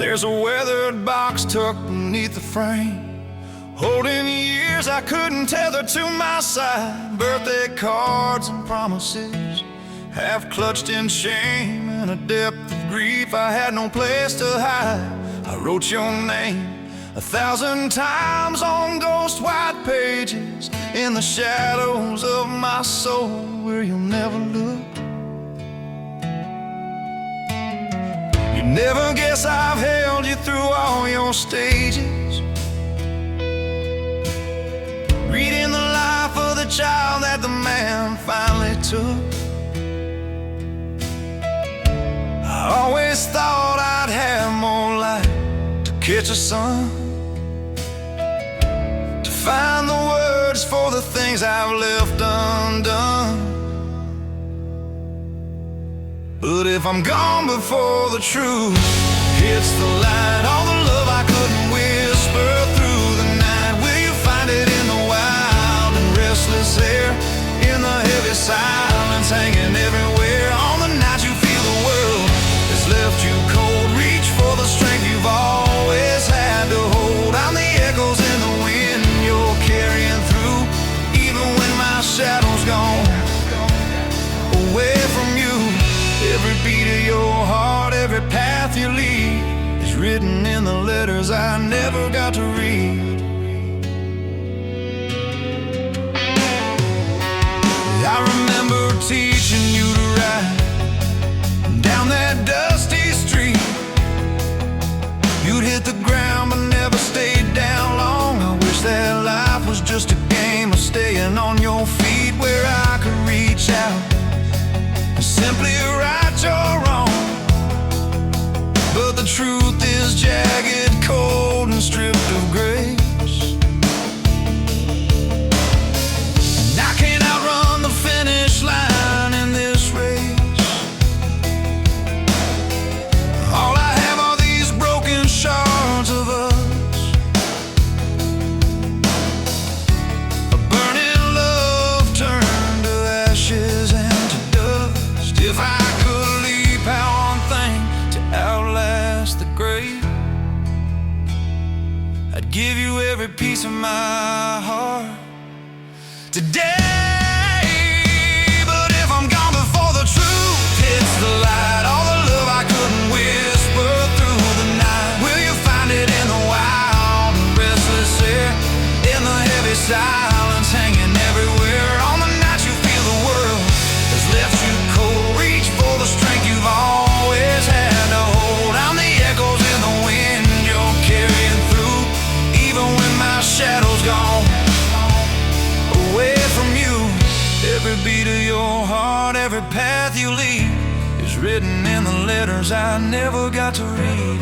There's a weathered box tucked beneath the frame, holding years I couldn't tether to my side. Birthday cards and promises, half clutched in shame. In a depth of grief I had no place to hide. I wrote your name 1,000 times on ghost white pages, in the shadows of my soul where you'll never look. You never guess I've held you through all your stages, reading the life of the child that the man finally took. I always thought I'd have more light to catch a sun, to find the words for the things I've left undone. But if I'm gone before the truth hits the light, all the love I couldn't whisper through the night, will you find it in the wild and restless air, in the heavy silence hanging everywhere? On the night you feel the world has left you cold, reach for the strength you've always had to hold. I'm the echoes in the wind you're carrying through, even when my shadow's gone away from you. Every beat of your heart, every path you lead, is written in the letters I never got to read. I remember teaching you to ride down that dusty street. You'd hit the ground but never stayed down long. I wish that life was just a game of staying on your feet, where I could reach out and simply right your wrong. But the truth is jagged, cold, and stripped of grace, and I can't outrun the finish line in this race. All I have are these broken shards of us, a burning love turned to ashes and to dust. If I could leap out one thing to outlast the grave, I'd give you every piece of my heart today. But if I'm gone before the truth hits the light, all the love I couldn't whisper through the night, will you find it in the wild and restless air, in the heavy silence hanging everywhere? On the night you feel the world has left you cold, reach for the strength you've always had to hold. I'm the echoes in the wind you're carrying through, even when my shadow's gone away from you. Every beat of your heart, every path you lead, is written in the letters I never got to read.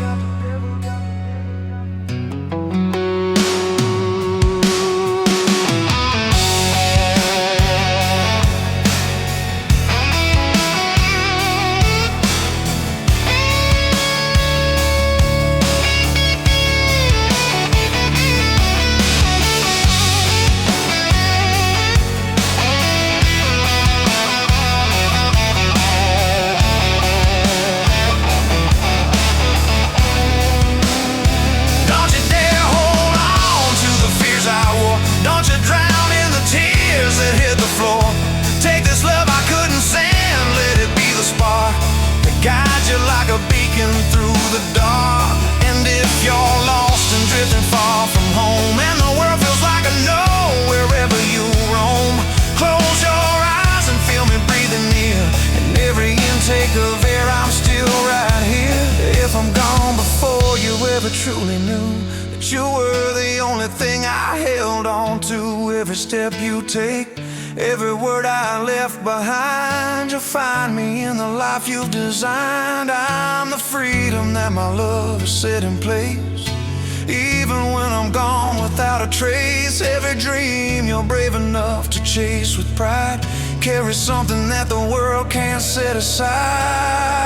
Guide you like a beacon through the dark. And if you're lost and drifting far from home, and the world feels like a no wherever you roam, close your eyes and feel me breathing near. And every intake of air, I'm still right here. If I'm gone before you ever truly knew that you were the only thing I held on to, every step you take, every word I left behind, you'll find me in the life you've designed. I'm the freedom that my love has set in place, even when I'm gone without a trace. Every dream you're brave enough to chase with pride carries something that the world can't set aside.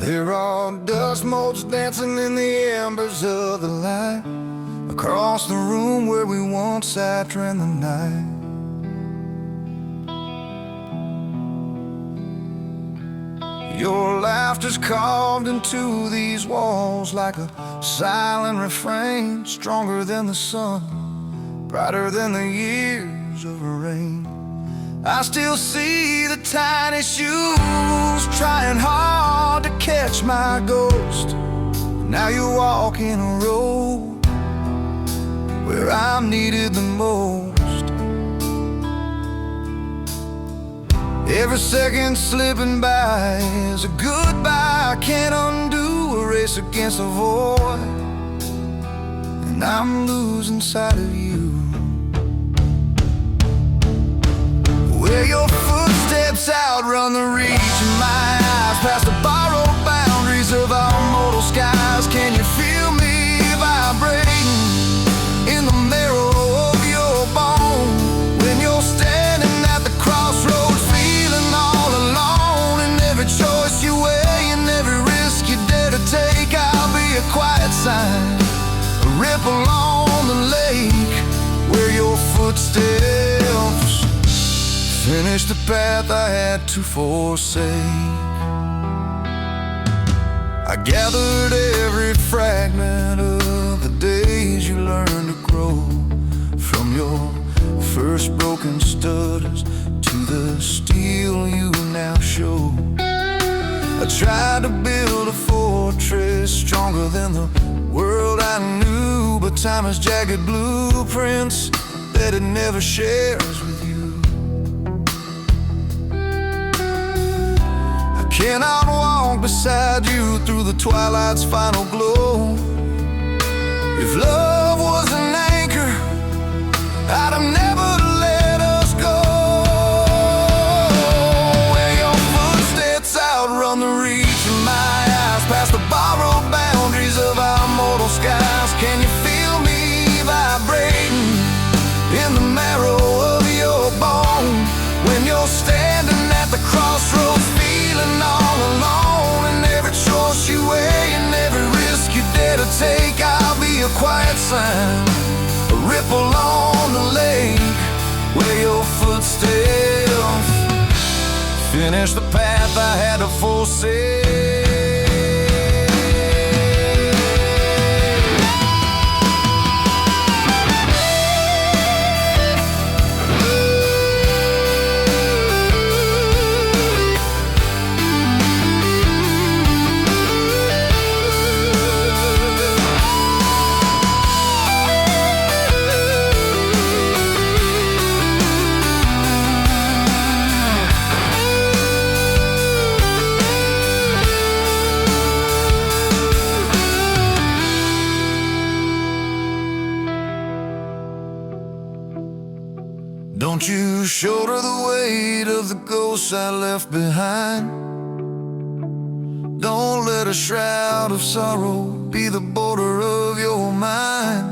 There are dust motes dancing in the embers of the light, across the room where we once sat during the night. Your laughter's carved into these walls like a silent refrain, stronger than the sun, brighter than the years of rain. I still see the tiny shoes trying hard to catch my ghost. Now you're walking a road where I'm needed the most. Every second slipping by is a goodbye I can't undo, a race against the void, and I'm losing sight of you. Where your footsteps outrun the reach of my eyes, past the borrowed boundaries of our mortal skies. Can you feel me vibrating in the marrow of your bone? When you're standing at the crossroads, feeling all alone, and every choice you weigh and every risk you dare to take, I'll be a quiet sign, a ripple on the lake, where your footsteps finish the path I had to forsake. I gathered every fragment of the days you learned to grow, from your first broken stutters to the steel you now show. I tried to build a fortress stronger than the world I knew, but time has jagged blueprints that it never shares with you. Cannot walk beside you through the twilight's final glow. If love was an anchor, I'd have never let us go. Where your footsteps outrun the reach of my eyes, past the borrowed boundaries of our mortal skies. Can you feel me vibrating in the marrow of your bone? When you're standing at the crossroads, feeling all alone, and every choice you weigh and every risk you dare to take, I'll be a quiet sign, a ripple on the lake, where your footsteps finish the path I had to forsake. Don't you shoulder the weight of the ghosts I left behind. Don't let a shroud of sorrow be the border of your mind.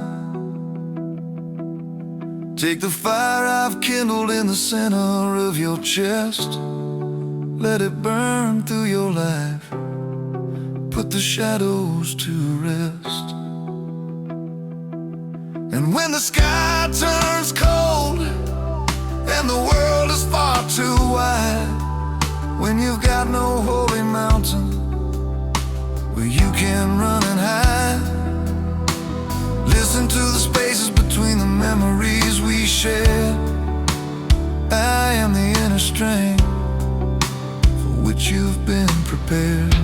Take the fire I've kindled in the center of your chest, let it burn through your life, put the shadows to rest. And when the sky turns cold and the world is far too wide, when you've got no holy mountain where you can run and hide, listen to the spaces between the memories we shared. I am the inner strength for which you've been prepared.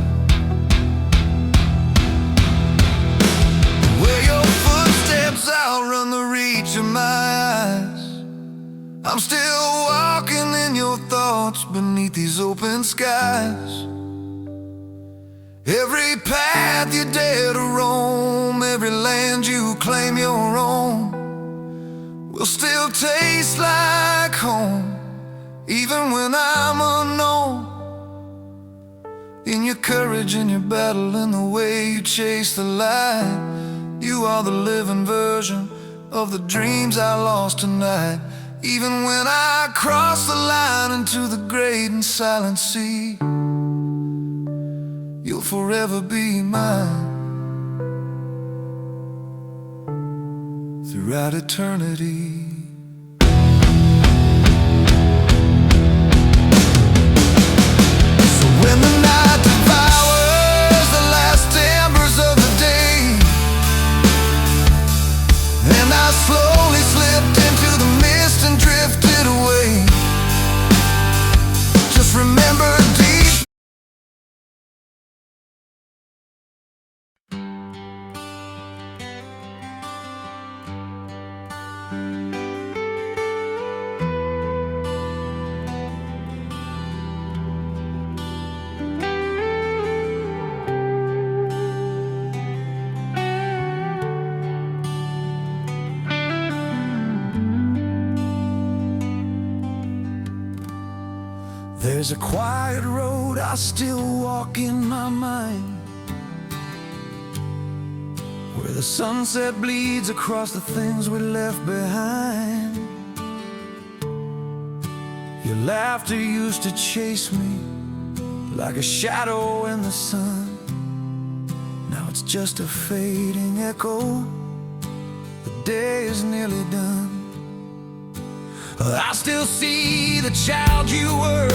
Where your footsteps outrun the reach of my eyes, I'm still walking in your thoughts beneath these open skies. Every path you dare to roam, every land you claim your own, will still taste like home, even when I'm unknown. In your courage, in your battle, in the way you chase the light, you are the living version of the dreams I lost tonight. Even when I cross the line into the great and silent sea, you'll will forever be mine throughout eternity. So when the night devours the last embers of the day, and I slowly slipped into the mist and drifted away, just remember deep. There's a quiet road I still walk in my mind, where the sunset bleeds across the things we left behind. Your laughter used to chase me like a shadow in the sun. Now it's just a fading echo. The day is nearly done. I still see the child you were,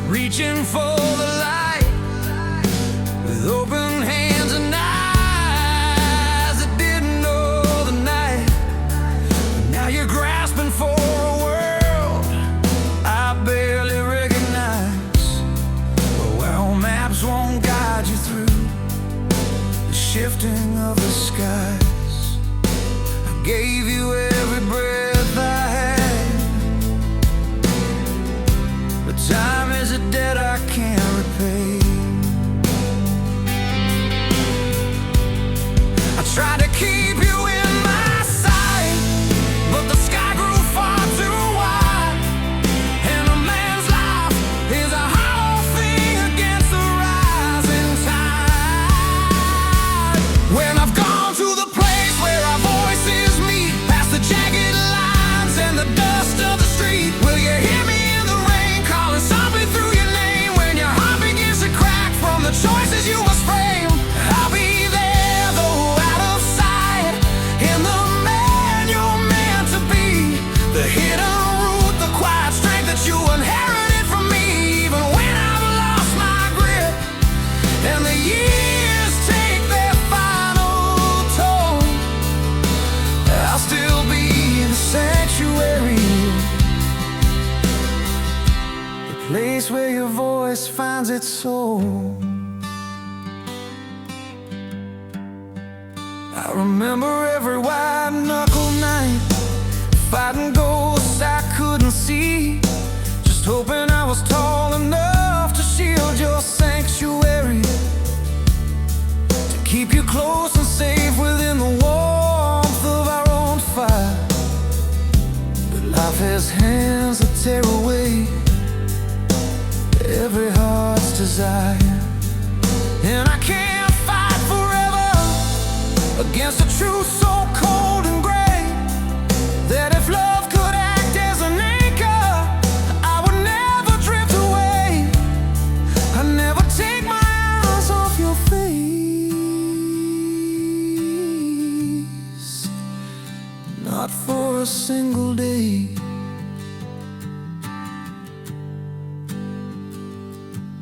reaching for the light, with open hands and eyes that didn't know the night. Now you're grasping for a world I barely recognize, but where maps won't guide you through the shifting of the skies. I gave you every breath I had. Time is a debt I can't repay. I tried to keep you in my sight, but the sky grew far too wide, and a man's life is a hollow thing against the rising tide. When I've gone to the place where our voices meet, past the jagged lines and the dust of the street, will you hear me? Something through your name when your heart begins to crack from the choices you must frame. I'll be there, though out of sight, in the man you're meant to be, the hidden root, the quiet strength that you inherited from me. Even when I've lost my grip and the years take their final toll, I'll still be the sanctuary, place where your voice finds its soul. I remember every white-knuckle night, fighting ghosts I couldn't see, just hoping I was tall enough to shield your sanctuary, to keep you close and safe within the warmth of our own fire. But life has hands that tear away every heart's desire, and I can't fight forever against a truth so cold and gray, that if love could act as an anchor, I would never drift away. I'd never take my eyes off your face, not for a single day.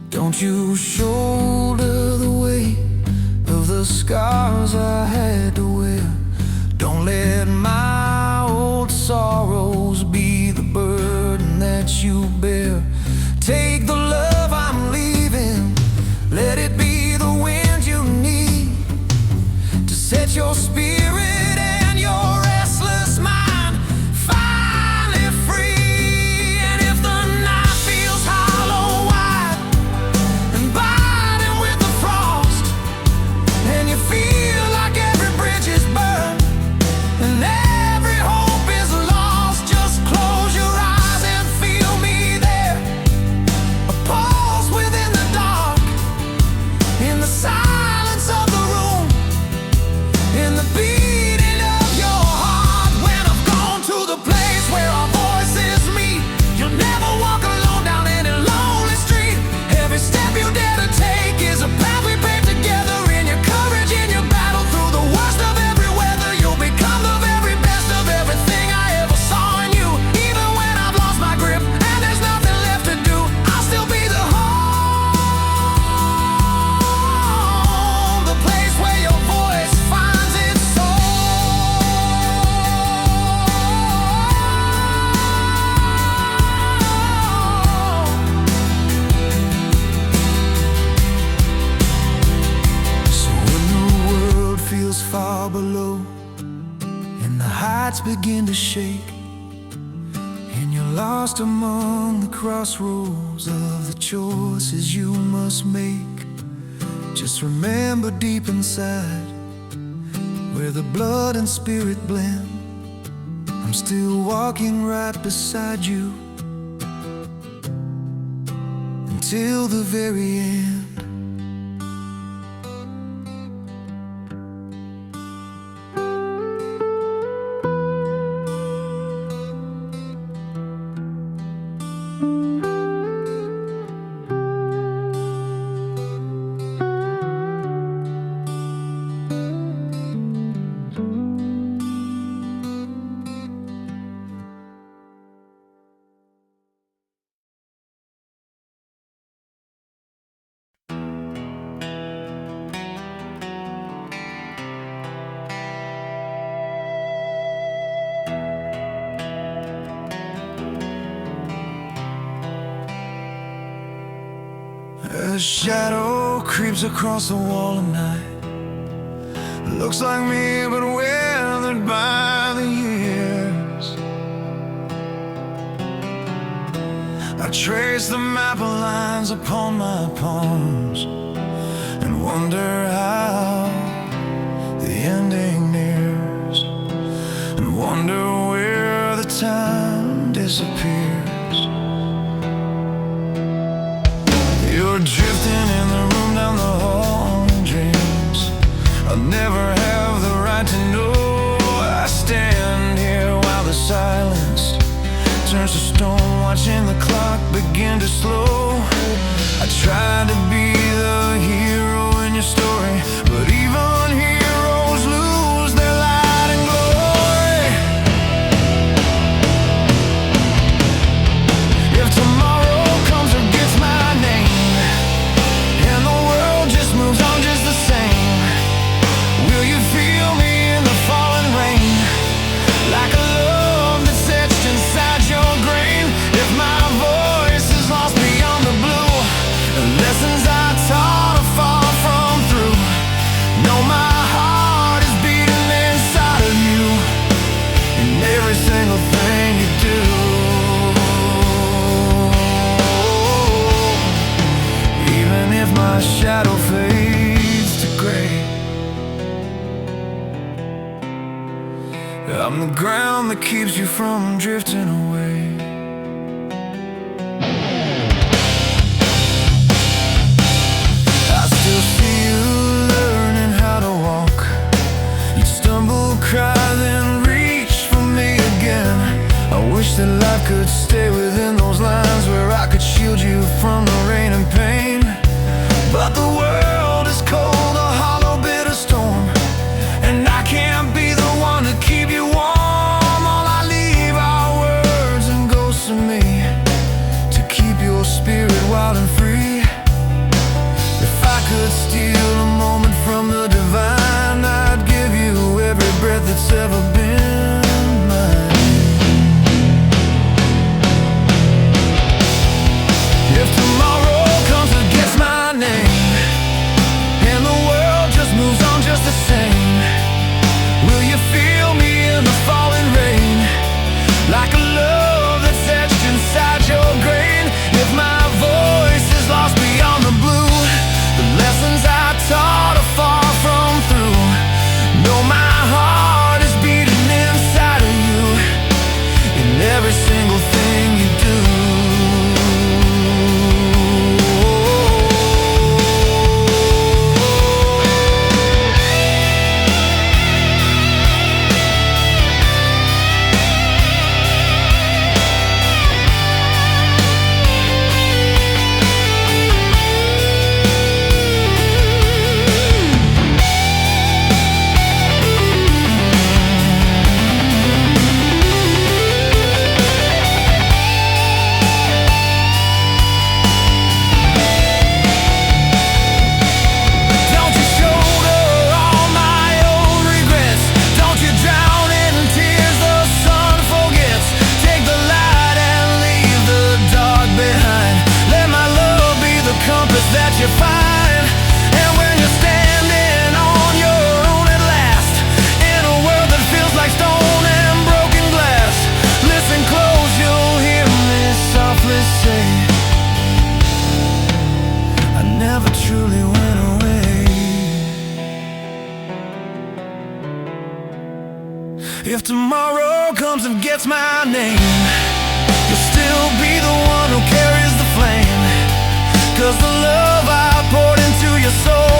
Don't you shoulder the weight of the scars I had to wear. Don't let my old sorrows be the burden that you bear. Take the love I'm leaving, let it be the wind you need to set your spirit and your restless mind finally free. And if the night feels hollow wide and biting with the frost, and you feel like every bridge is burned and every hope is lost, just close your eyes and feel me there. nights begin to shake, and you're lost among the crossroads of the choices you must make. Just remember deep inside, where the blood and spirit blend, I'm still walking right beside you until the very end. A shadow creeps across the wall at night. Looks like me, but weathered by the years. I trace the map of lines upon my palms and wonder how the ending nears, and wonder where the time disappears. You're drifting in the room down the hall in dreams. I'll never have the right to know. I stand here while the silence turns to stone, watching the clock begin to slow. I tried to be the hero in your story, but even heroes lose their light and glory. If tomorrow comes or gets my name, and the world just moves on just the same, will you feel me in the falling rain, like a love that's etched inside your grain? If my voice is lost beyond the blue, the lessons I taught are far from through. No, my heart is beating inside of you, in every single thing you do. Even if my shadow fades to gray, I'm the ground that keeps you from drifting away. I still see you learning how to walk. You'd stumble, cry, then reach for me again. I wish that life could stay within those lines, where I could shield you from the rain and pain. But the world is cold, a hollow, bitter storm, and I can't be the one to keep you warm. All I leave are words and ghosts of me, to keep your spirit wild and free. If I could steal a moment from the divine, I'd give you every breath that's ever been mine. If tomorrow comes and gets my name, and the world just moves on just the same, will you feel me in the falling rain, like a love that's etched inside your grain? If my voice is lost beyond the blue, the lessons I taught are far from through. No, my heart is beating If tomorrow comes and gets my name, you'll still be the one who carries the flame. 'Cause the love I poured into your soul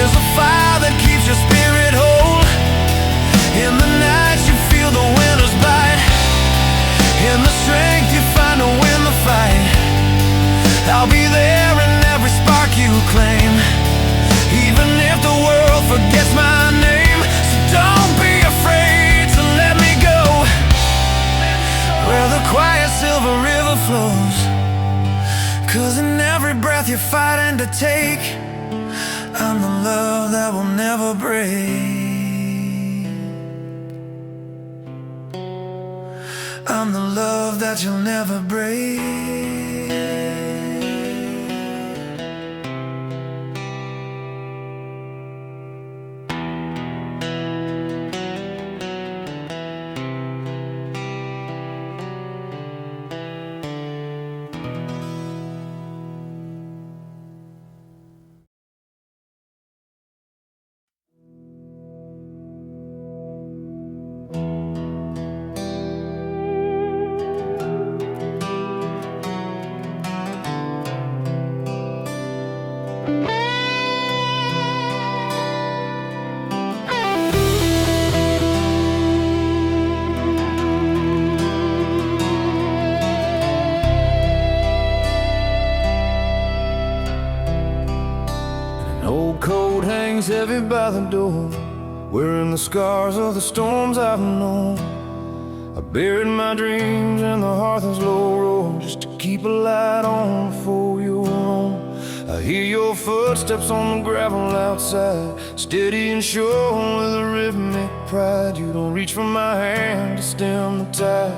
is a fire that keeps your spirit whole. In the nights you feel the winter's bite, in the strength you find to win the fight. I'll be there in every spark you claim, even if the world forgets my name. So don't be afraid to let me go where the quiet silver river flows. 'Cause in every breath you're fighting to take, I'm the love that will never break. I'm the love that you'll never break. Old coat hangs heavy by the door, wearing the scars of the storms I've known. I buried my dreams in the hearth's low roar, just to keep a light on before you're on. I hear your footsteps on the gravel outside, steady and sure with a rhythmic pride. You don't reach for my hand to stem the tide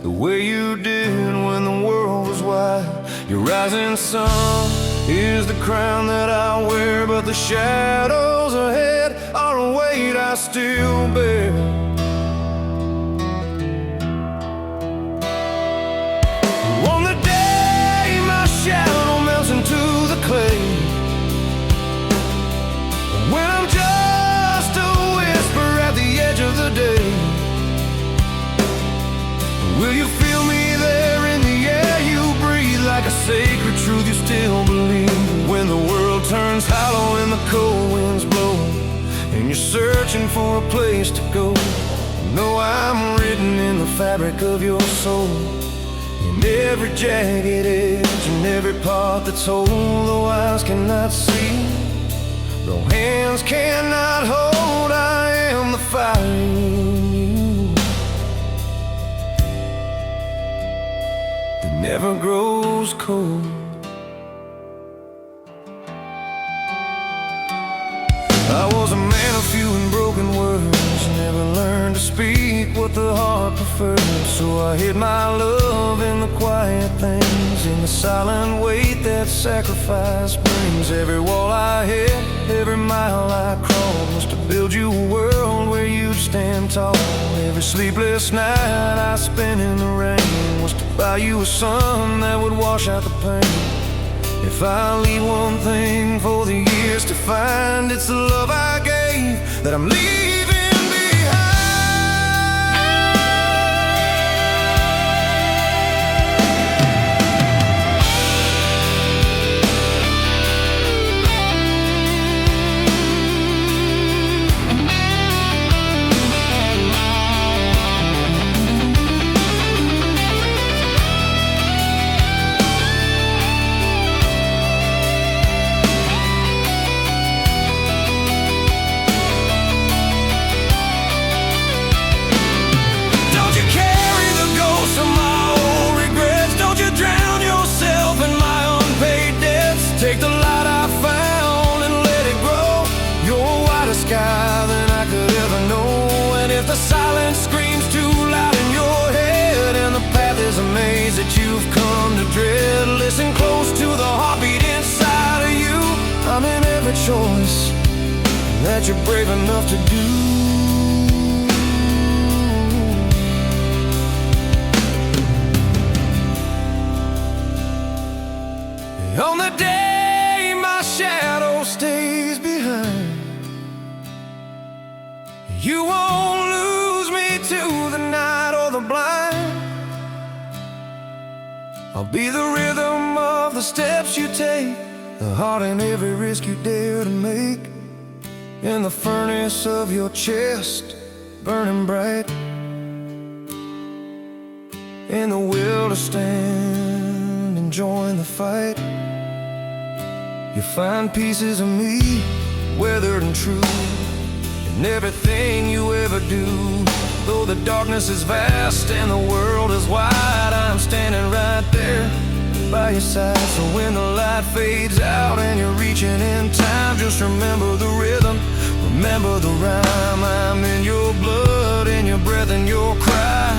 the way you did when the world was wide. Your rising sun is the crown that I wear, but the shadows ahead are a weight I still bear. On the day my shadow melts into the clay, when I'm just a whisper at the edge of the day, will you feel me there in the air you breathe, like a sacred truth you still believe? When the world turns hollow and the cold winds blow, and you're searching for a place to go, know I'm written in the fabric of your soul, in every jagged edge and every part that's whole. Though eyes cannot see, though hands cannot hold, I am the fire in you that never grows cold. I was a man of few and broken words, never learned to speak what the heart prefers. So I hid my love in the quiet things, in the silent weight that sacrifice brings. Every wall I hit, every mile I crawled, was to build you a world where you'd stand tall. Every sleepless night I spent in the rain was to buy you a sun that would wash out the pain. If I leave one thing for the years to find, it's the love I gave that I'm leaving behind. Take the light I found and let it grow. You're a wider sky than I could ever know. And if the silence screams too loud in your head, and the path is a maze that you've come to dread, listen close to the heartbeat inside of you. I'm in every choice that you're brave enough to do. On the day my shadow stays behind, you won't lose blind. I'll be the rhythm of the steps you take, the heart in every risk you dare to make, in the furnace of your chest, burning bright, in the will to stand and join the fight. You find pieces of me, weathered and true, in everything you ever do. Though the darkness is vast and the world is wide, I'm standing right there by your side. So when the light fades out and you're reaching in time, just remember the rhythm, remember the rhyme. I'm in your blood, in your breath, and your cry.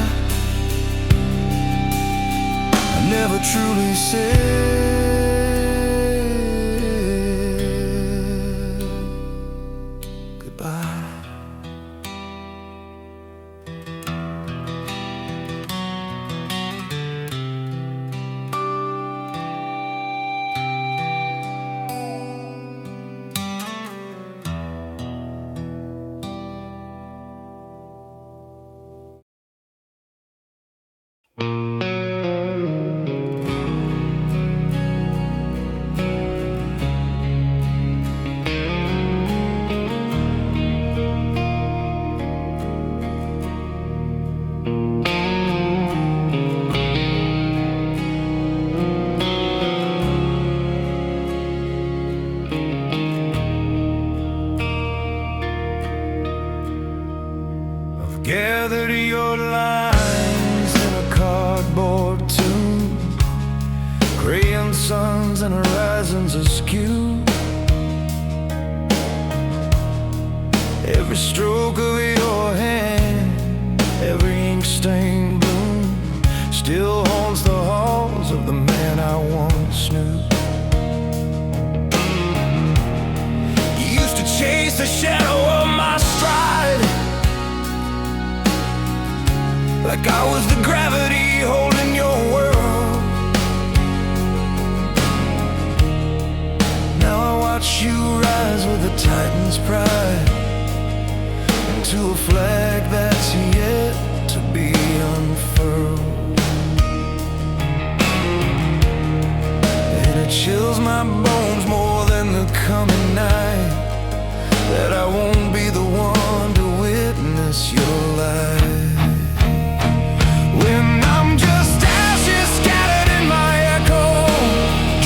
I never truly said goodbye. Gathered your lines in a cardboard tomb, crayon suns and horizons askew. Every stroke of your hand, every ink stained bloom, still haunts the halls of the man I once knew. You used to chase the shadow of my stride, like I was the gravity holding your world. Now I watch you rise with a titan's pride, into a flag that's yet to be unfurled. And it chills my bones more than the coming night, that I won't be the one to witness your life. When I'm just ashes scattered in my echo,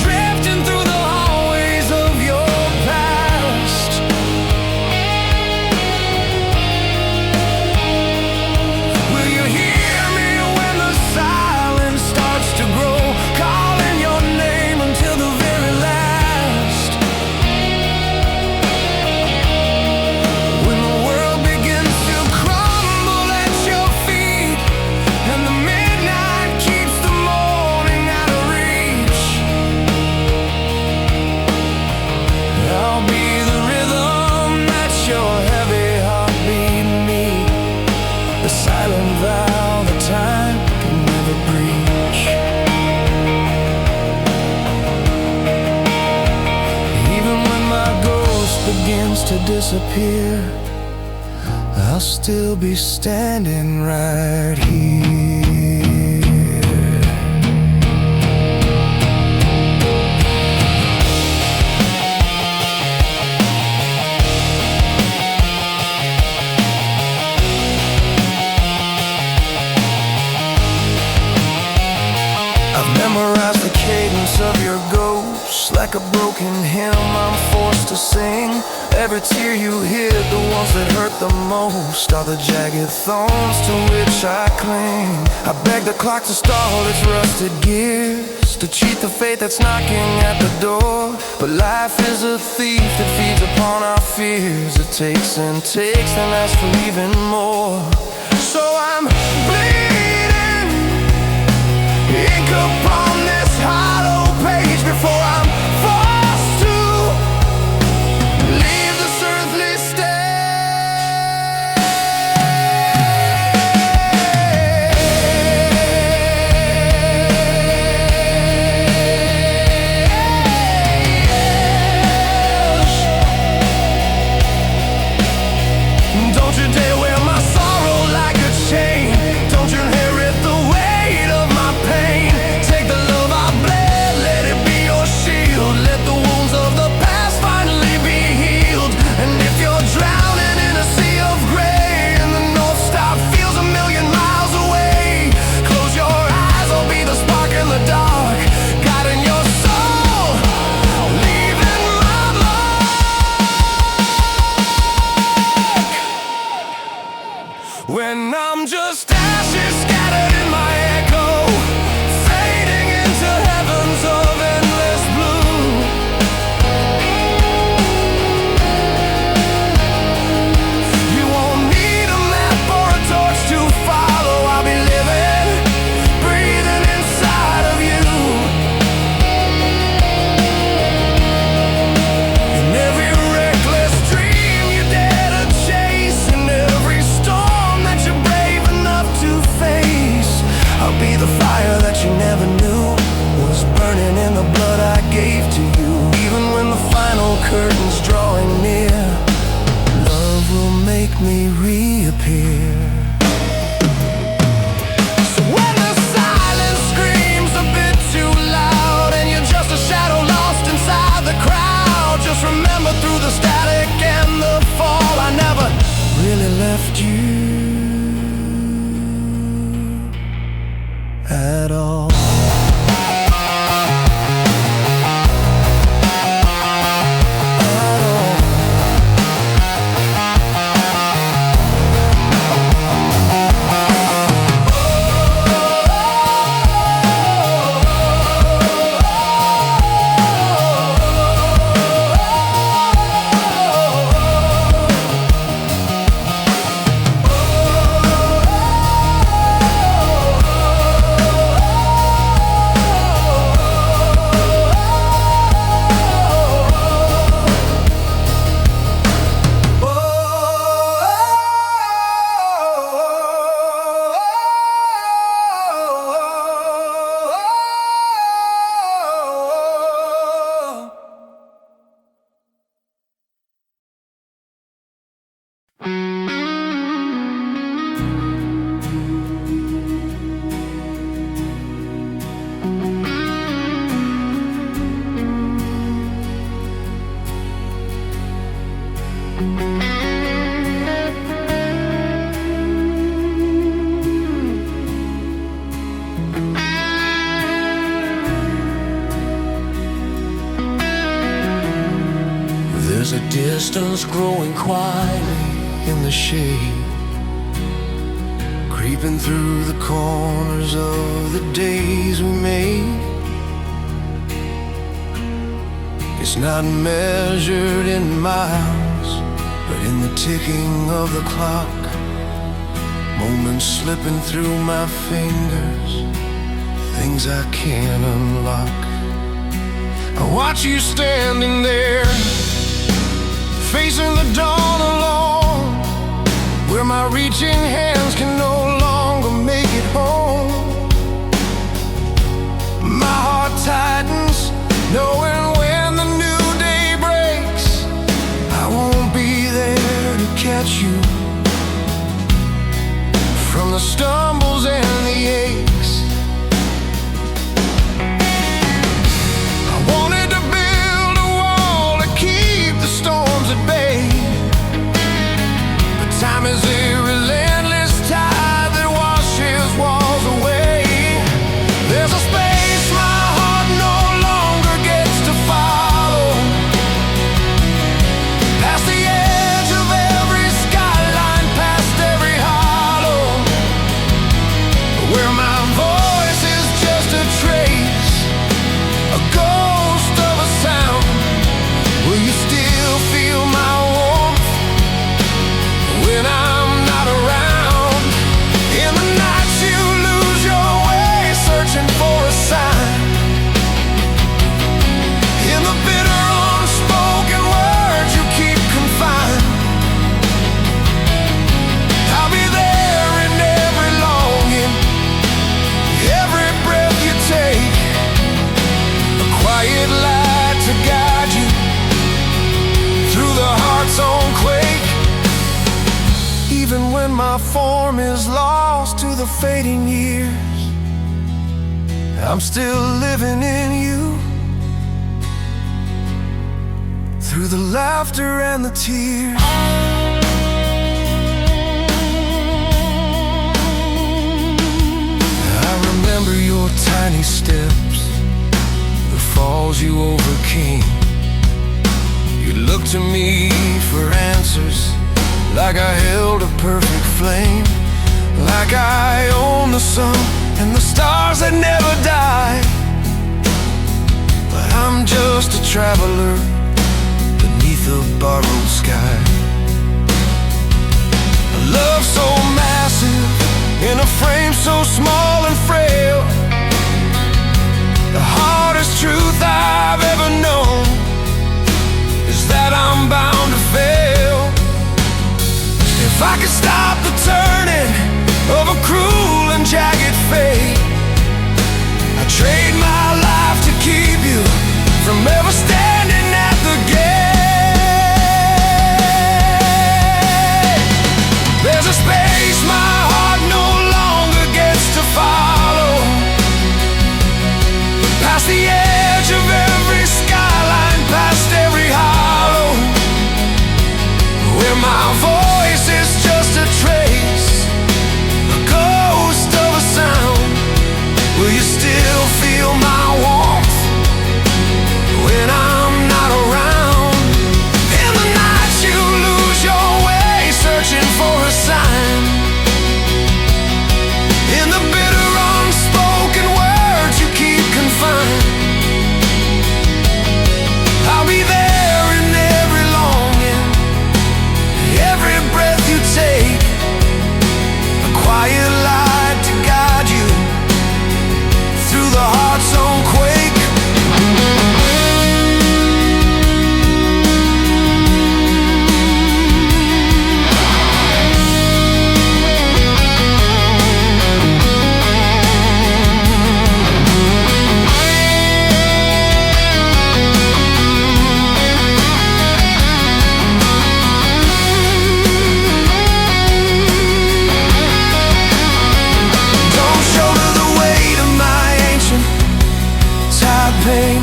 drifting through the hallways of your past. Will you hear me when the silence starts to grow, calling your name until the very last? When the world begins to crumble at your feet, and the midnight keeps the morning out of reach, I'll be the rhythm that your heavy heartbeat needs, the silent vow that time can never breach. Even when my ghost begins to disappear, I'll still be standing right here. I've memorized the cadence of your ghost, like a broken hymn I'm forced to sing. Every tear you hid, the ones that hurt the most, are the jagged thorns to which I cling. I beg the clock to stall its rusted gears, to cheat the fate that's knocking at the door. But life is a thief that feeds upon our fears. It takes and takes and asks for even more. So I'm bleeding ink upon this hollow page before I'm forced to leave this earthly stage. Don't you dare wear my sorrow like a chain. Don't you inherit when I'm just ashes scattered in my echo, fading into heavens of endless blue. You won't need a map or a torch to follow. I'll be living, breathing inside of you. In every reckless dream you dare to chase, in every storm that you're brave enough to face, I'll be the fire that you never knew was burning in the blood I gave to you. Even when the final curtain's drawing near, love will make me reappear. So when the silence screams a bit too loud and you're just a shadow lost inside the crowd, just remember through the static and the fall, I never really left you at all. There's a distance growing quietly in the shade, creeping through the corners of the days we made. It's not measured in miles, but in the ticking of the clock, moments slipping through my fingers, things I can't unlock. I watch you standing there, facing the dawn alone, where my reaching hands can no longer make it home. My heart tightens, knowing when the new day breaks, I won't be there to catch you from the stumbles and the aches. I wanted to build a wall to keep the storms at bay, but time is a relentless tide that washes walls away. There's a space my heart no longer gets to follow, past the edge of every skyline, past every hollow, where my voice is just a trace, a ghost of a sound. Will you still feel my warmth when I'm not around? In the nights you lose your way, searching for a sign, in the bitter unspoken words you keep confined, I'll be there in every longing, every breath you take, a quiet light to guide you through the heart's own quake. Even when my form is lost to the fading years, I'm still living in you, through the laughter and the tears. I remember your tiny steps, the falls you overcame. You looked to me for answers, like I held a perfect flame. like I own the sun and the stars that never die. But I'm just a traveler beneath a borrowed sky. A love so massive in a frame so small and frail, the hardest truth I've ever known is that I'm bound to fail. If I could stop the turning of a cruel and jagged fate, I'd trade my life to keep you from ever standing at the gate. There's a space my heart no longer gets to follow, past the edge of every skyline, past every hollow, where my voice is just a trace, a ghost of a sound. Will you still feel my warmth when I'm not around? In the night you lose your way, searching for a sign. In the bitter unspoken words you keep confined, I'll be there in every longing, every breath you take, a quiet light to guide you through the heart's own quake. Pain.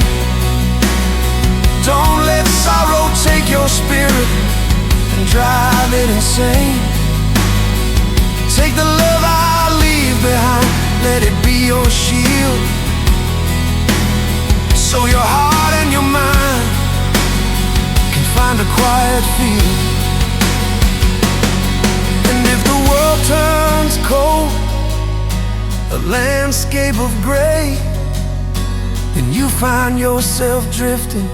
Don't let sorrow take your spirit and drive it insane. Take the love I leave behind, let it be your shield, so your heart and your mind can find a quiet field. And if the world turns cold, a landscape of gray, and you find yourself drifting,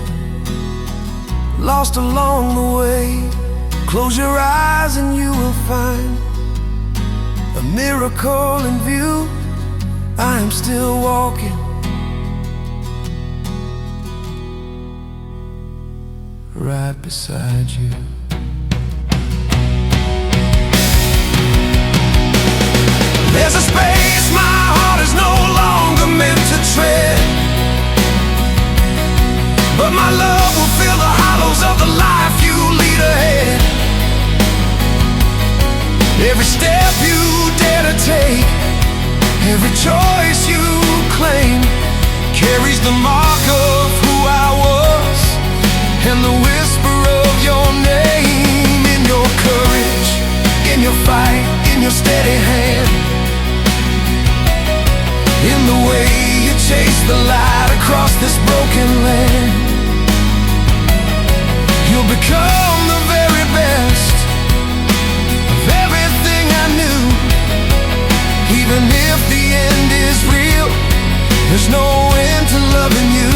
lost along the way, close your eyes and you will find a miracle in view. I am still walking right beside you. There's a space my heart is no longer meant to tread, but my love will fill the hollows of the life you lead ahead. Every step you dare to take, every choice you claim, carries the mark of who I was and the whisper of your name. In your courage, in your fight, in your steady hand, in the way you chase the light across this broken land. You'll become the very best of everything I knew. Even if the end is real, there's no end to loving you.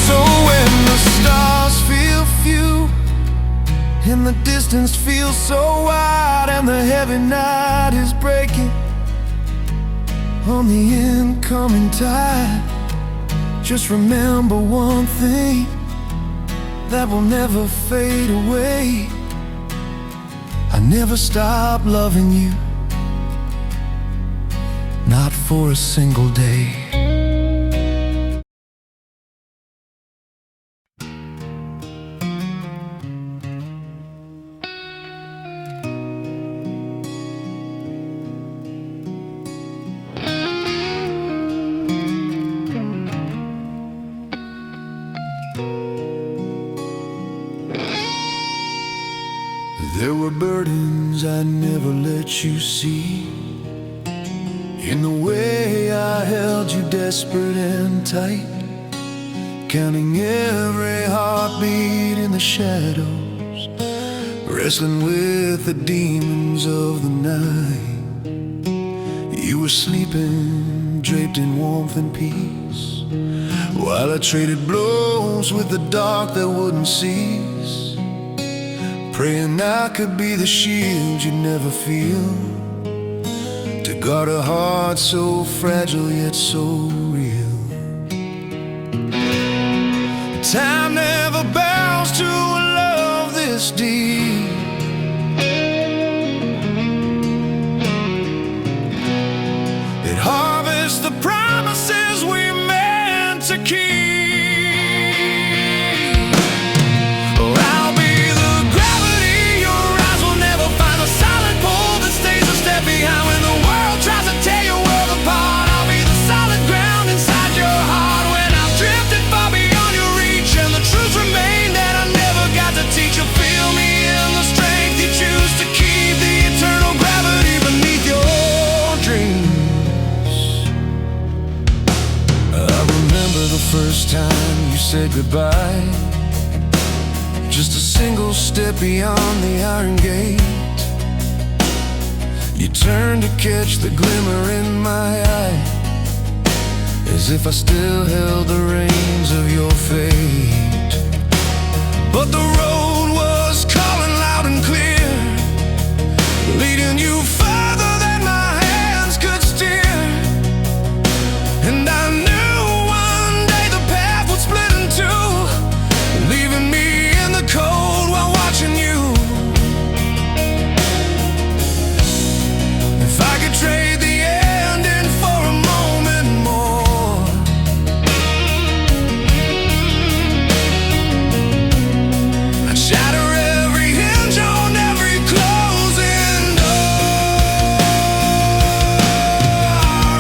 So when the stars feel few and the distance feels so wide, and the heavy night is breaking on the incoming tide, just remember one thing that will never fade away: I never stop loving you, not for a single day. There were burdens I never let you see, in the way I held you desperate and tight, counting every heartbeat in the shadows, wrestling with the demons of the night. You were sleeping, draped in warmth and peace, while I traded blows with the dark that wouldn't cease, praying I could be the shield you'd never feel, to guard a heart so fragile yet so real. Time never bounds to a love this deep. It harvests the promises we meant to keep. Or I'll be the gravity your eyes will never find, the solid pole that stays a step behind when the world tries to tear your world apart. I'll be the solid ground inside your heart when I've drifted far beyond your reach, and the truths remain that I never got to teach. You'll feel me in the strength you choose to keep, the eternal gravity beneath your dreams. I remember the first time you said goodbye, just a single step beyond the iron gate. You turned to catch the glimmer in my eye, as if I still held the reins of your fate. But the road was calling loud and clear, leading you further than my hands could steer. And I knew one day the path would split in two, leaving me in the cold while watching you. If I could trade the ending for a moment more, I'd shatter every hinge on every closing door.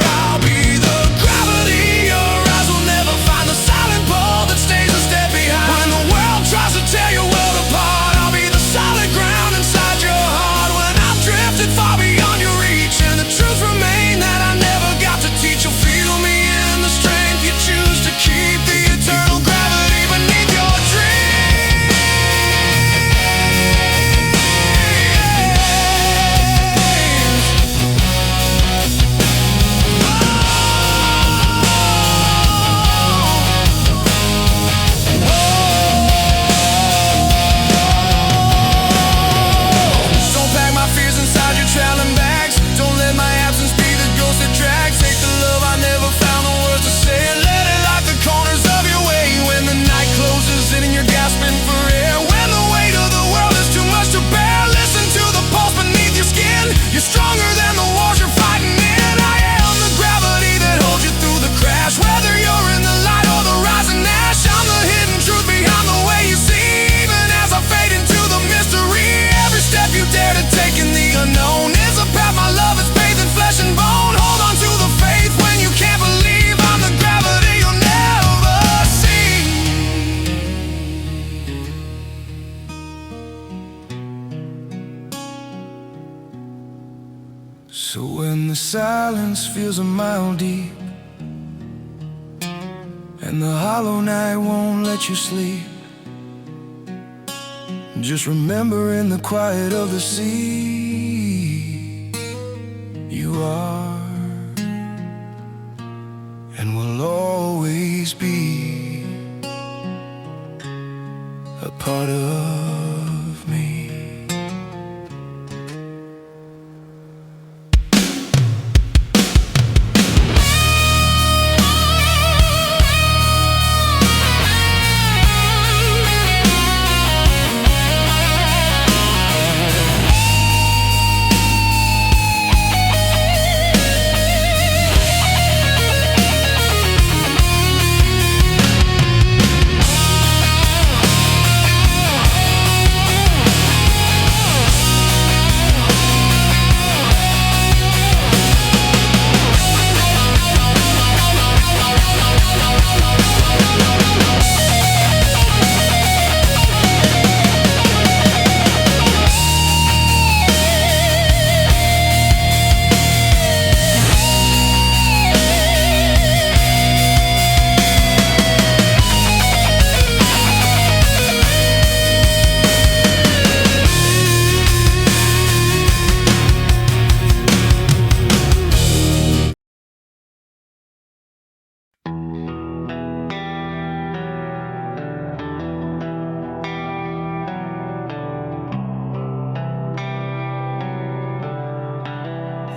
I'll be the gravity your eyes will never find, the silent pole that stays a step behind when the world tries to tear your world apart. I'll be the solid ground inside your heart when I've drifted far beyond your reach, and the truth remain that I never got to teach. You'll feel me in the strength you choose to keep, the eternal gravity beneath your dreams. Don't pack my fears inside your traveling bags. Don't let my absence be the ghost that drags. Take the love I never found the words to say, and let it light the corners of your way. When the night closes in and you're gasping for air, when the weight of the world is too much to bear, listen to the pulse beneath your skin. You're stronger than the wars you're fighting in. I am the gravity that holds you through the crash, whether you're in the light or the rising ash. I'm the hidden truth behind the way you see, even as I fade into the mystery. Every step you dare to take in the unknown is a path my love is bathed in flesh and bone. Hold on to the faith when you can't believe. I'm the gravity you'll never see. So when the silence feels a mile deep, and the hollow night won't let you sleep, just remember in the quiet of the sea, you are and will always be a part of me.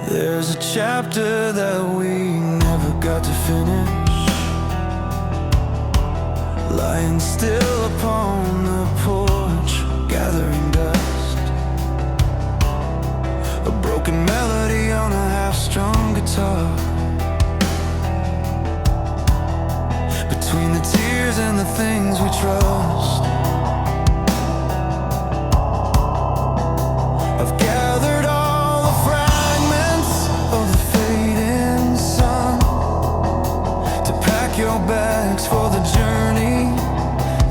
There's a chapter that we never got to finish, lying still upon the porch, gathering dust. A broken melody on a half-strung guitar. Between the tears and the things we trust, I've gathered all the fragments of the fading sun to pack your bags for the journey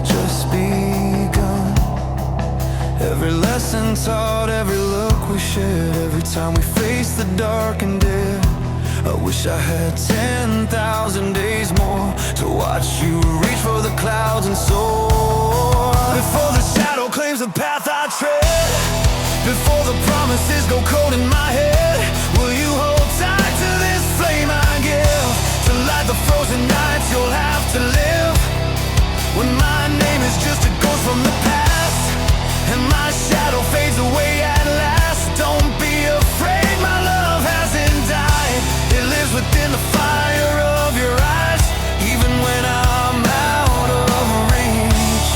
just begun. Every lesson taught, every look we shared, every time we face the dark and dared. I wish I had 10,000 days more to watch you reach for the clouds and soar. Before the shadow claims the path I tread, before the promises go cold in my head, will you hold tight to this flame I give, to light the frozen nights you'll have to live? When my name is just a ghost from the past, and my shadow fades away at last, don't be afraid, my love hasn't died. It lives within the fire of your eyes, even when I'm out of range.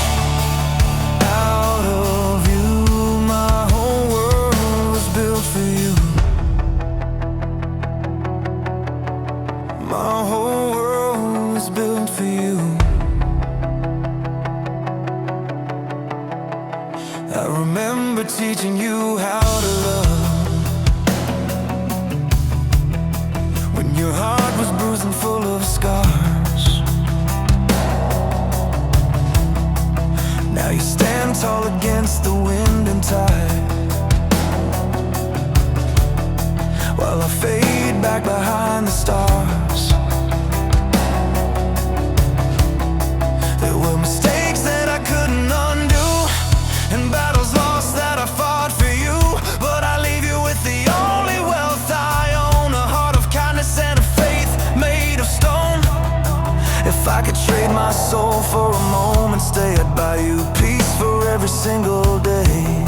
Out of you, my whole world was built for you. My whole world was built for you. I remember teaching you how to love, when your heart was bruised and full of scars. Now you stand tall against the wind and tide, while I fade back behind the stars. There were mistakes that I couldn't undo, and battles lost that I fought for you, but I leave you with the only wealth I own, a heart of kindness and a faith made of stone. If I could trade my soul for a moment, stay, I'd buy you peace for every single day.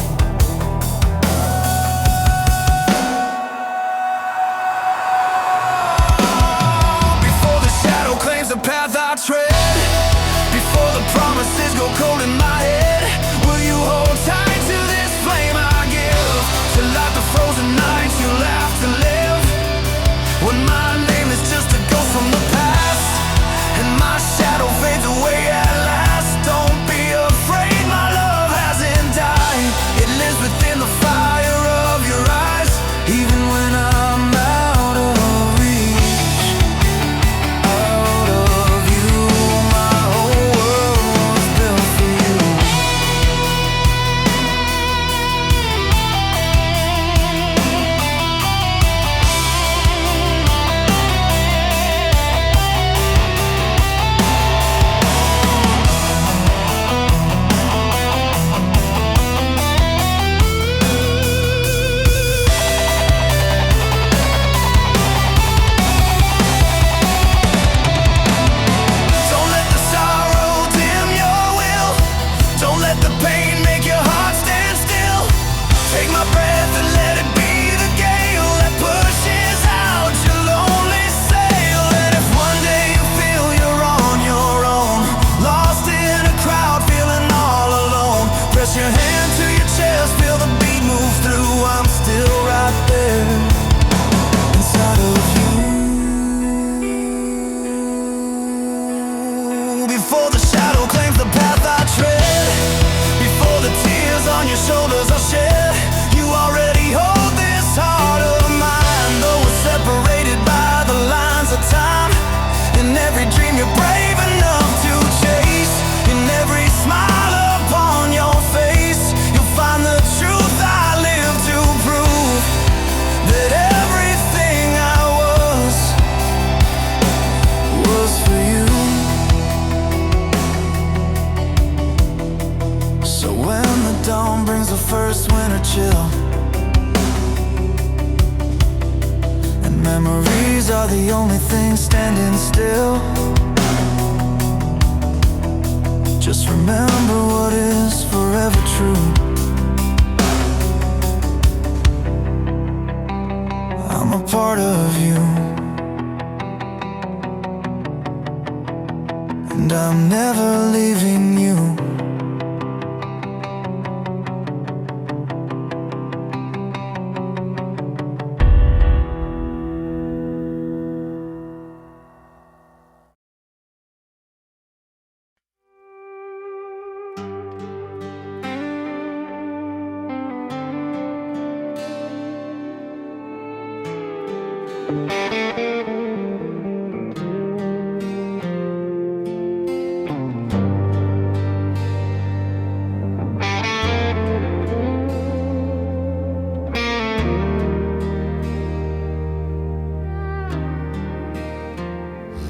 Before the shadow claims the path I tread, before the promises go cold in my head, will you hold tight to this flame I give, to light the frozen nights you'll have to live? When my name is just a ghost from the past, and my shadow fades away at last, don't be afraid, my love hasn't died. It lives within the fire of your eyes, even when I'm out of reach. Out of you, my whole world was built for you. Don't let the sorrow dim your will, don't let the pain make your heart stand still. Take my breath and let it be the gale that pushes out your lonely sail. And if one day you feel you're on your own, lost in a crowd, feeling all alone, press your hand to your chest, feel the beat move through. I'm still right there inside of you. Before the shadow claims the path I tread, before the tears on your shoulders are shed, you already hold this heart of mine. Though we're separated by the lines of time, in every dream you're brave enough to chase, in every smile upon your face, you'll find the truth I live to prove, that everything I was for you. So when the dawn brings the first winter chill, and memories are the only thing standing still, just remember what is forever true. I'm a part of you, and I'm never leaving you.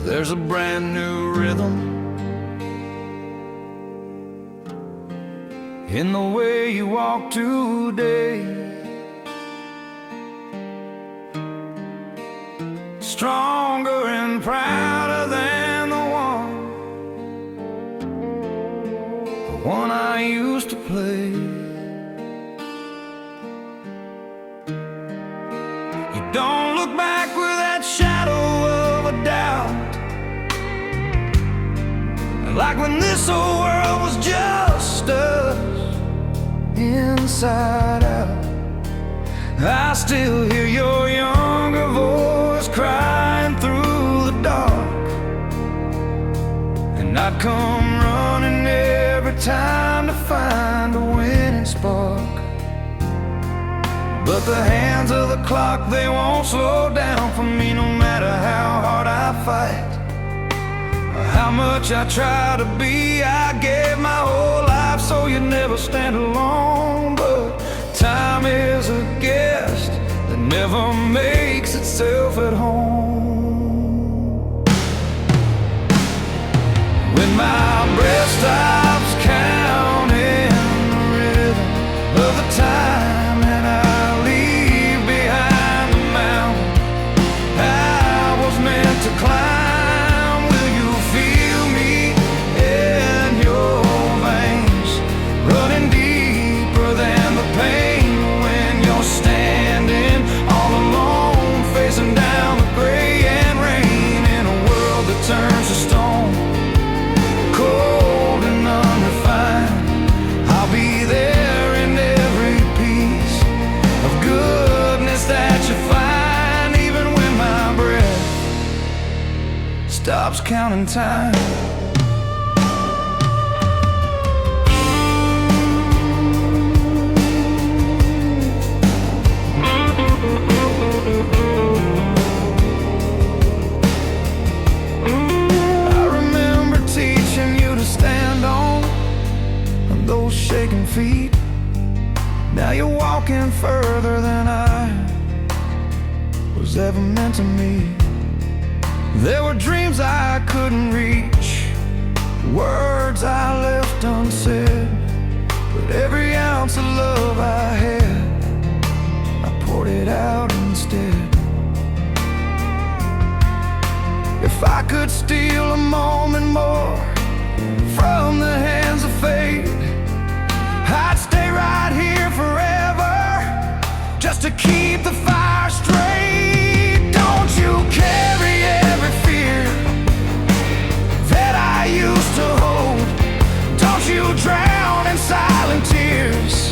There's a brand new rhythm in the way you walk today, stronger and prouder than the one I used to play. You don't look back with that shadow of a doubt, like when this whole world was just us, inside out. I still hear your younger voice crying through the dark, and I'd come running every time to find a winning spark. But the hands of the clock, they won't slow down for me, no matter how hard I fight, how much I try to be. I gave my whole life so you'd never stand alone. But time is a guest that never makes itself at home. When my breath stops counting the rhythm of the time, and I leave behind the mountain I was meant to climb, turns to stone, cold and unrefined. I'll be there in every piece of goodness that you find, even when my breath stops counting time. Those shaking feet, now you're walking further than I was ever meant to meet. There were dreams I couldn't reach, words I left unsaid, but every ounce of love I had, I poured it out instead. If I could steal a moment more from the hands of fate, I'd stay right here forever, just to keep the fire straight. Don't you carry every fear that I used to hold. Don't you drown in silent tears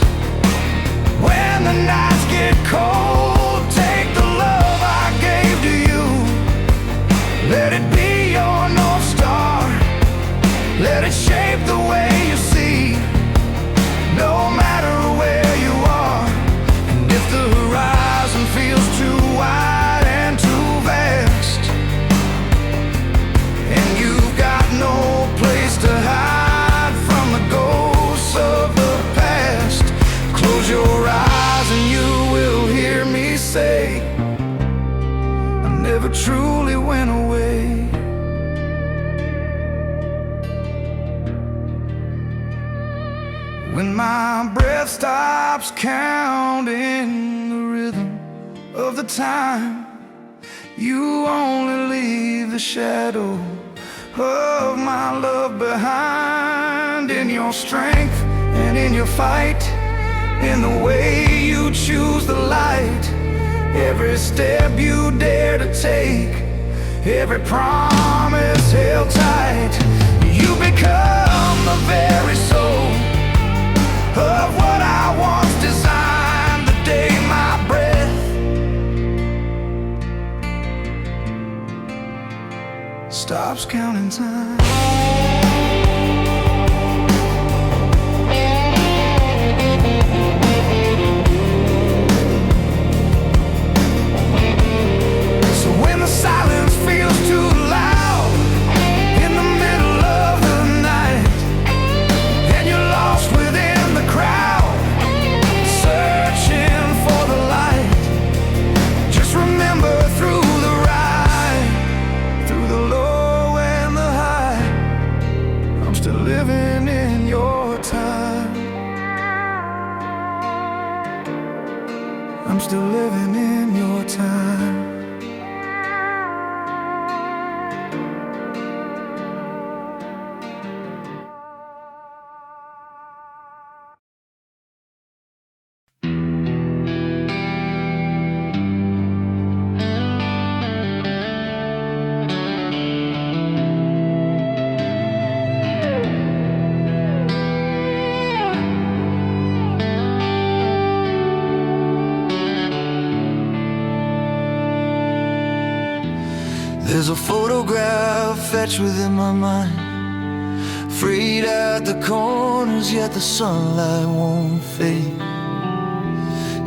when the nights get cold. Take the love I gave to you, let it be your North Star, let it shape the way you see, no matter where you are. And if the horizon feels too wide and too vast, and you've got no place to hide from the ghosts of the past, close your eyes and you will hear me say, I never truly went away. When my breath stops counting the rhythm of the time, you only leave the shadow of my love behind. In your strength and in your fight, in the way you choose the light, Every step you dare to take, every promise held tight, you become the very soul of what I once designed. The day my breath stops counting time. Silence feels too loud in the middle of the night, and you're lost within the crowd, searching for the light. Just remember, through the ride, through the low and the high, I'm still living in your time. I'm still living in your time. There's a photograph etched within my mind, frayed at the corners, yet the sunlight won't fade.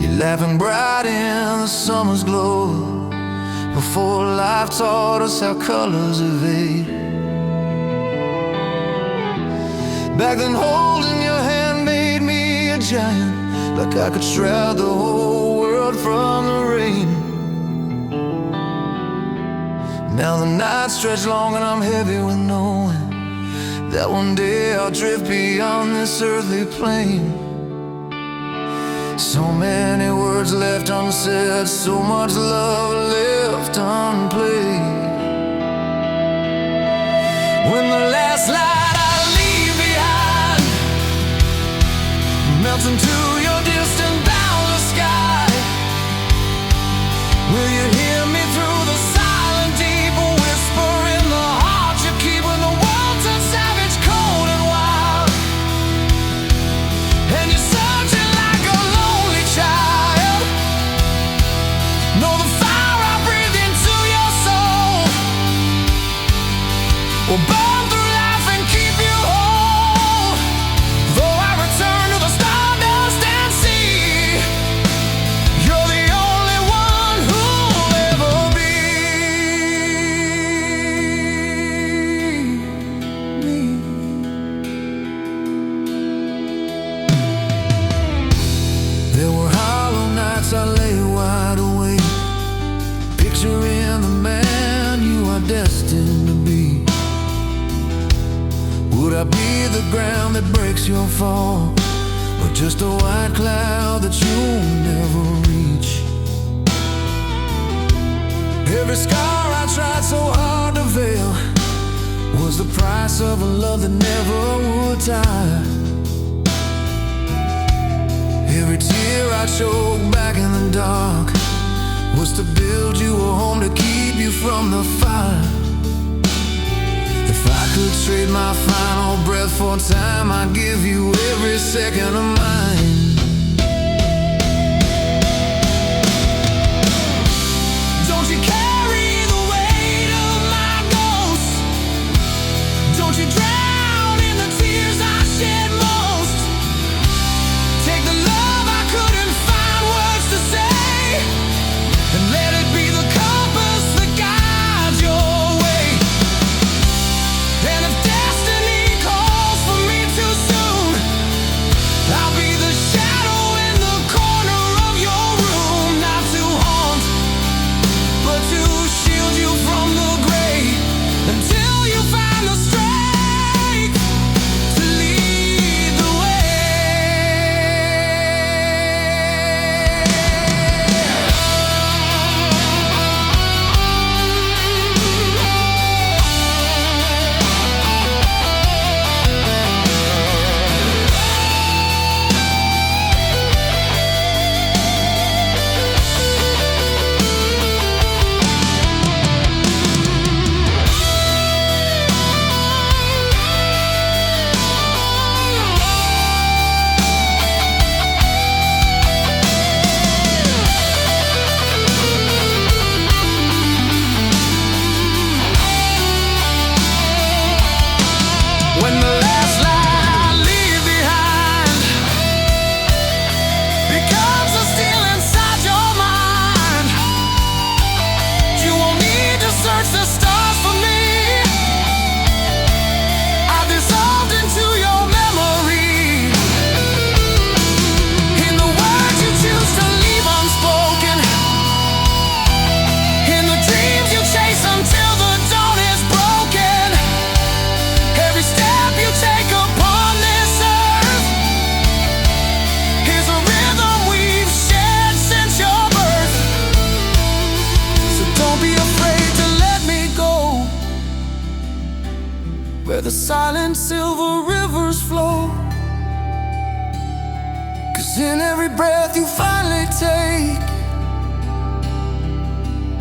You're laughing bright in the summer's glow, before life taught us how colors evade. Back then holding your hand made me a giant, like I could shroud the whole world from the rain. Now the nights stretch long and I'm heavy with knowing that one day I'll drift beyond this earthly plane. So many words left unsaid, so much love left unplayed. When the last light I leave behind melts into your distant boundless sky, will you hear me through the silent deep, a whisper in the heart you keep when the world turns savage, cold and wild, and you're searching like a lonely child? Know the fire I breathe into your soul will burn through life and keep you whole. Though I return to the stardust and sea, you're the only one who'll ever be me. There were hollow nights I lay wide awake, picturing the man you are destined to be. Would I be the ground that breaks your fall, or just a white cloud that you'll never reach? Every scar I tried so hard to veil was the price of a love that never would die. Every tear I choked back in the dark was to build you a home to keep you from the fire. If I could trade my final breath for time, I'd give you every second of mine. Don't you carry the weight of my ghost? Don't you drown in the tears I shed most? Take the love I couldn't find words to say, and let it be the compass that guides your way. And if destiny calls for me too soon, I'll be the the silent silver rivers flow. 'Cause in every breath you finally take,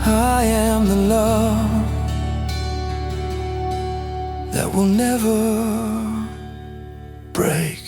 I am the love that will never break.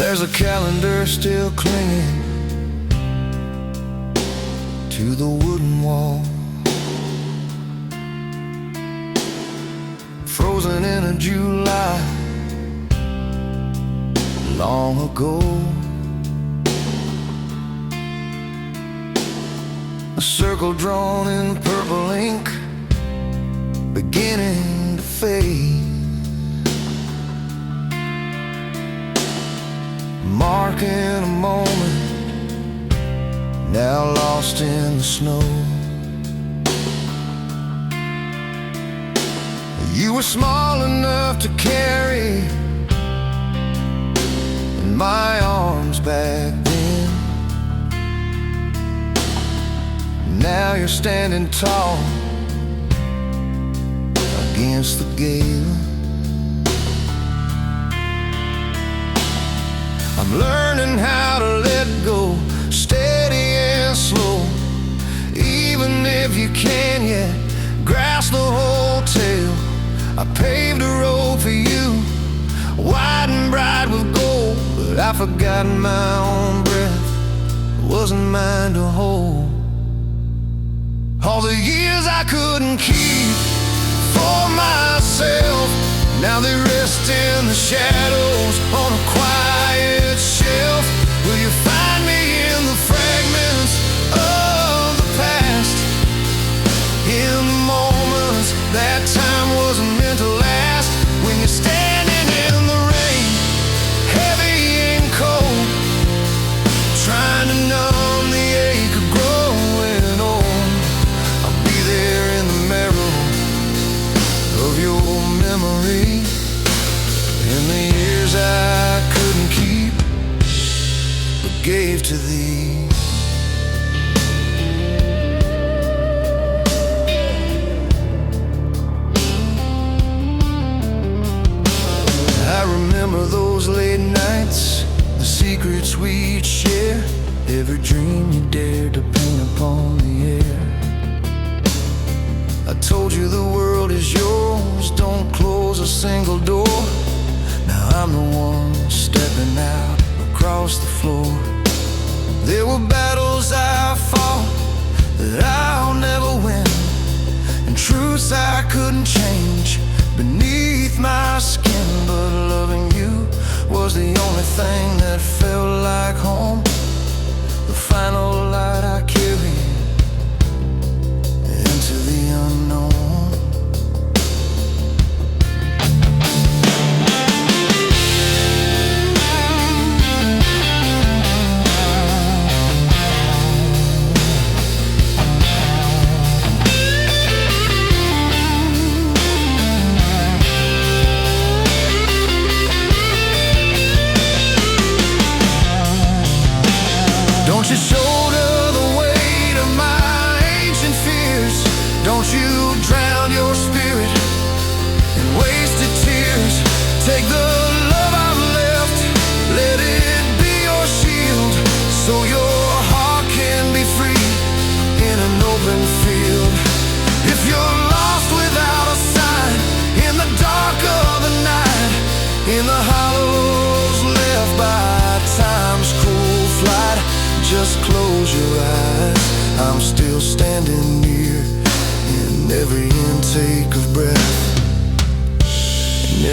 There's a calendar still clinging to the wooden wall, frozen in a July long ago. A circle drawn in purple ink, beginning to fade, marking a moment now lost in the snow. You were small enough to carry in my arms back then. Now you're standing tall against the gale. I'm learning how to let go, steady and slow. Even if you can't yet grasp the whole tale, I paved a road for you, wide and bright with gold. But I forgot my own breath wasn't mine to hold. All the years I couldn't keep for myself, now they rest in the shadows on a quiet shelf. Will you find me in the fragments of the past, in the moments that time wasn't meant to last? When you're standing in the rain, heavy and cold, trying to numb the ache of growing old, I'll be there in the marrow of your memory. In the years I couldn't keep but gave to thee. I remember those late nights, the secrets we'd share, every dream you dared to paint upon the air. I told you the world is yours, don't close a single door. Now I'm the one stepping out across the floor. There were battles I fought that I'll never win, and truths I couldn't change beneath my skin. But loving you was the only thing that felt like home, the final light I carried into the unknown.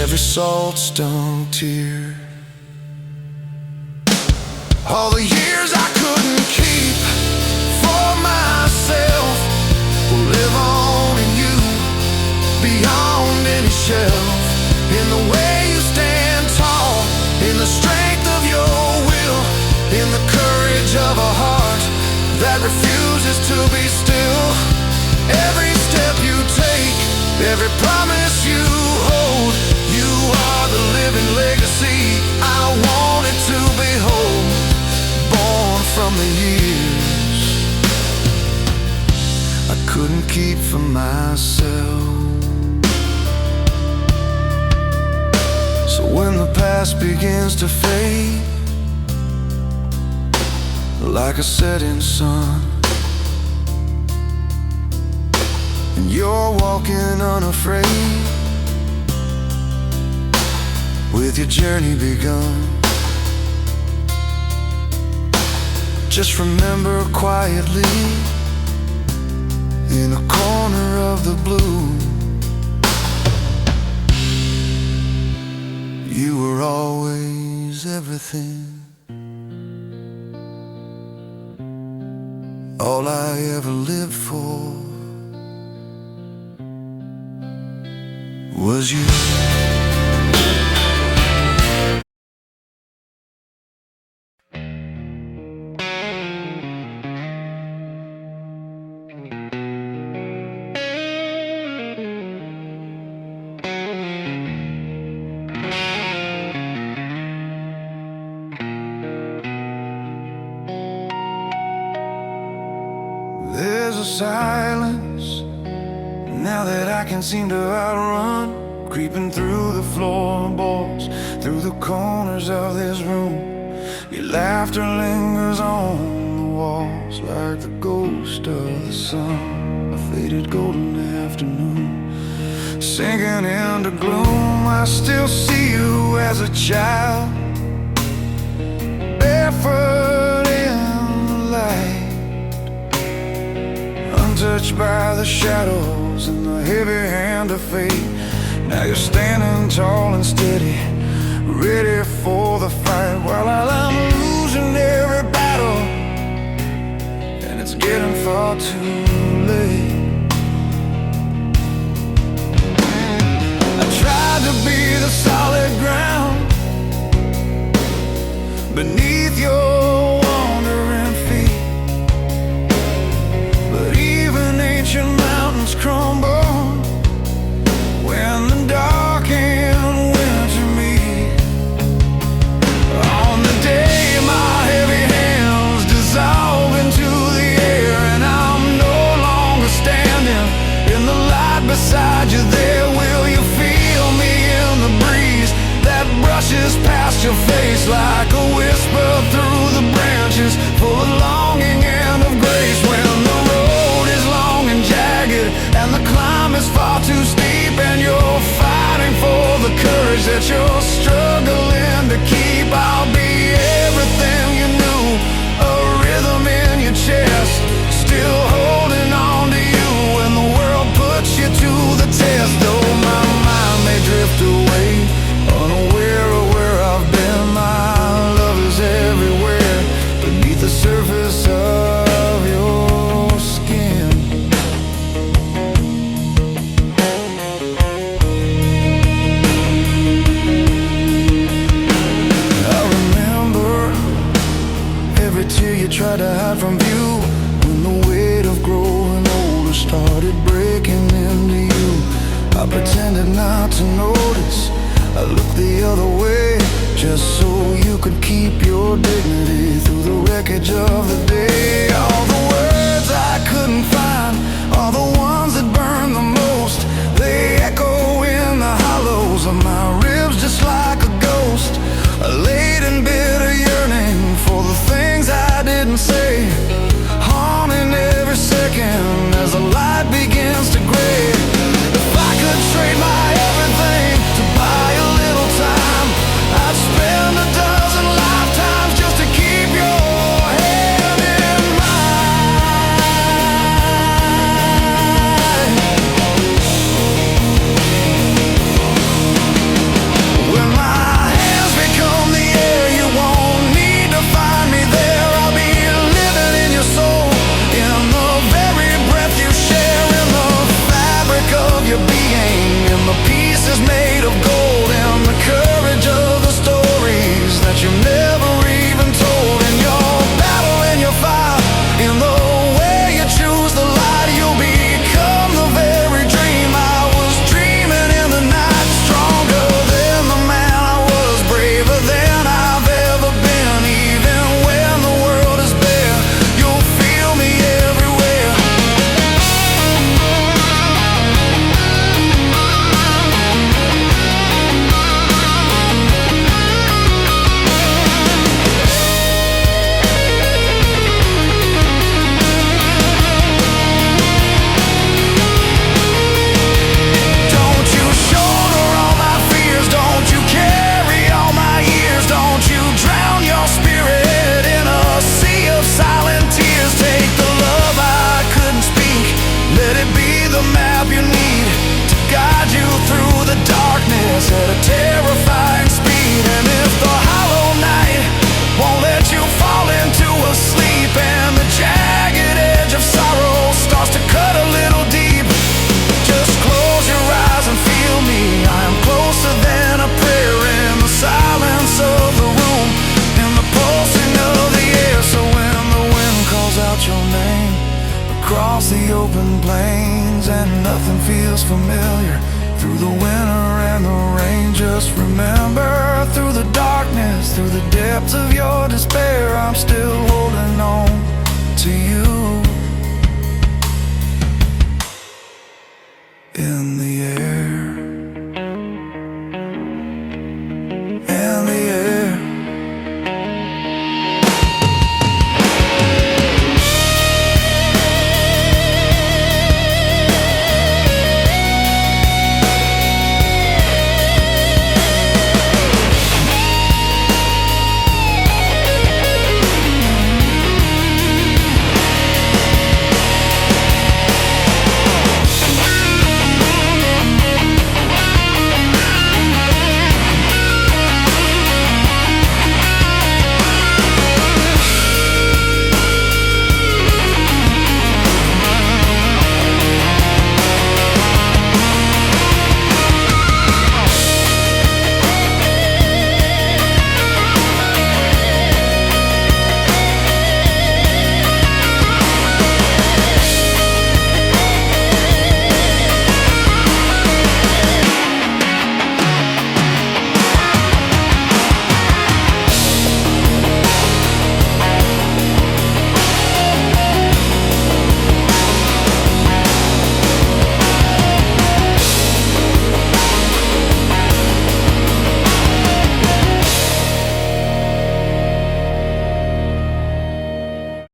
every salt-stung tear. All the years I couldn't keep for myself will live on in you, beyond any shelf. In the way you stand tall, in the strength of your will, in the courage of a heart that refuses to be still. Every step you take, every promise you hold, you are the living legacy I wanted to behold. Born from the years I couldn't keep for myself. So when the past begins to fade, like a setting sun, and you're walking unafraid, with your journey begun, just remember quietly, in a corner of the blue, you were always everything. All I ever lived for was you. There's a silence now that I can seem to outrun, creeping through the floorboards, through the corners of this room. Your laughter lingers on the walls like the ghost of the sun, a faded golden afternoon. Sinking into gloom, I still see you as a child, barefoot in the light, untouched by the shadows and the heavy hand of fate. Now you're standing tall and steady, ready for the fight, while I'm losing every battle, and it's getting far too late. I tried to be the solid ground beneath your wandering feet, but even ancient mountains crumble when the dark and winter meet. On the day my heavy hands dissolve into the air, and I'm no longer standing in the light beside you there, will you feel me in the breeze that brushes past your face like a whisper through the branches, full of longing and of grace? When the road is long and jagged and the climb is far too steep, and you're fighting for the courage that you're struggling to keep, I'll be everything you knew, a rhythm in your chest, still holding on to you when the world puts you to the test. Though my mind may drift away, unaware of where I've been, my love is everywhere beneath the surface of your skin. I remember every tear you tried to hide from view, when the weight of growing older started breaking into you. I pretended not to notice, I looked the other way, just so you could keep your dignity through the wreckage of the day. All the words I couldn't find, all the ones that burn the most, they echo in the hollows of my ribs just like a ghost, a laden bitter yearning for the things I didn't say, haunting every second as the light begins to gray. If I could trade my everything to buy a little time, I'd spend a dozen lifetimes just to keep your hand feels familiar. Through the winter and the rain, just remember, through the darkness, through the depths of your despair, I'm still holding on to you.